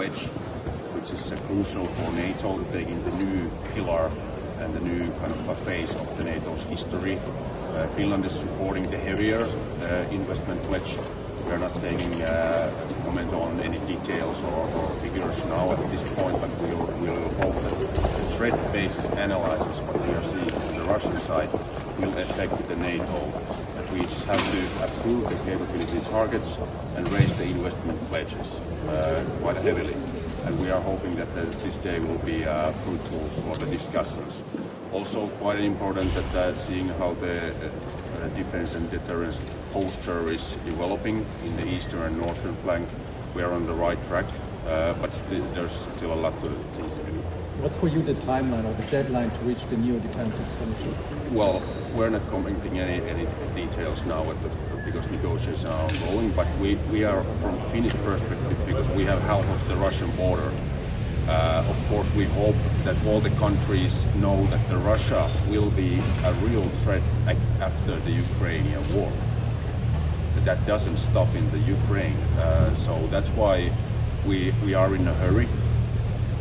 pledge, which is crucial for NATO taking the new pillar and the new kind of phase of the NATO's history. Finland is supporting the heavier investment pledge. We are not taking comment on any details or figures now at this point, but we will hope that the threat basis analysis what we are seeing on the Russian side will affect the NATO. That we just have to approve the capability targets and raise the investment pledges quite heavily. And we are hoping that this day will be fruitful for the discussions. Also quite important that seeing how the defense and deterrence posture is developing in the eastern and northern flank. We are on the right track, but there's still a lot of things to do. What's for you the timeline or the deadline to reach the new defense expenditure? Well, we're not commenting any details now because negotiations are ongoing, but we are from Finnish perspective, because we have half of the Russian border. Of course, we hope that all the countries know that Russia will be a real threat after the Ukrainian war. That doesn't stop in the Ukraine. So that's why we are in a hurry.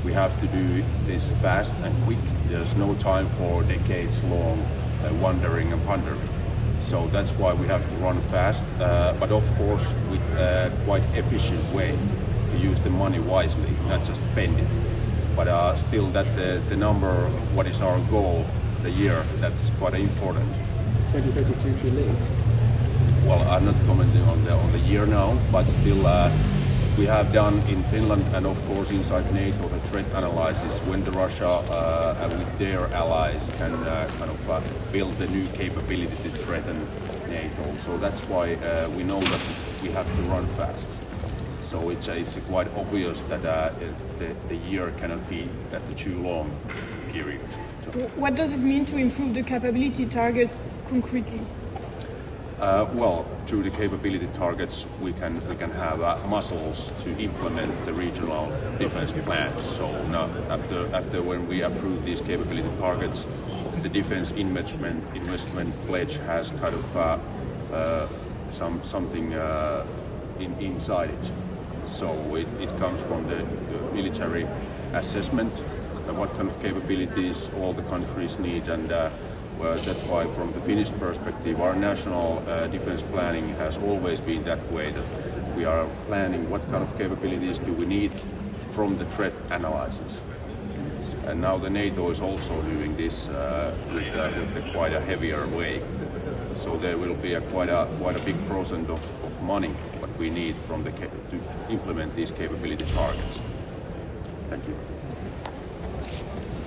We have to do this fast and quick. There's no time for decades-long wandering and pondering. So that's why we have to run fast, but of course with a quite efficient way to use the money wisely, not just spend it. But still that the number, what is our goal, the year, that's quite important. 2032 too late? Well, I'm not commenting on the year now, but still we have done in Finland and of course inside NATO the threat analysis when the Russia and with their allies can kind of build the new capability to threaten NATO. So that's why we know that we have to run fast. So it's quite obvious that the year cannot be at the too long period. What does it mean to improve the capability targets concretely? Well, through the capability targets, we can have muscles to implement the regional defense plans. So now, after when we approve these capability targets, the defense investment pledge has kind of something inside it. So it comes from the military assessment of what kind of capabilities all the countries need, and well, that's why from the Finnish perspective our national defense planning has always been that way, that we are planning what kind of capabilities do we need from the threat analysis. And now the NATO is also doing this with quite a heavier way. So there will be quite a big percent of money what we need from to implement these capability targets. Thank you.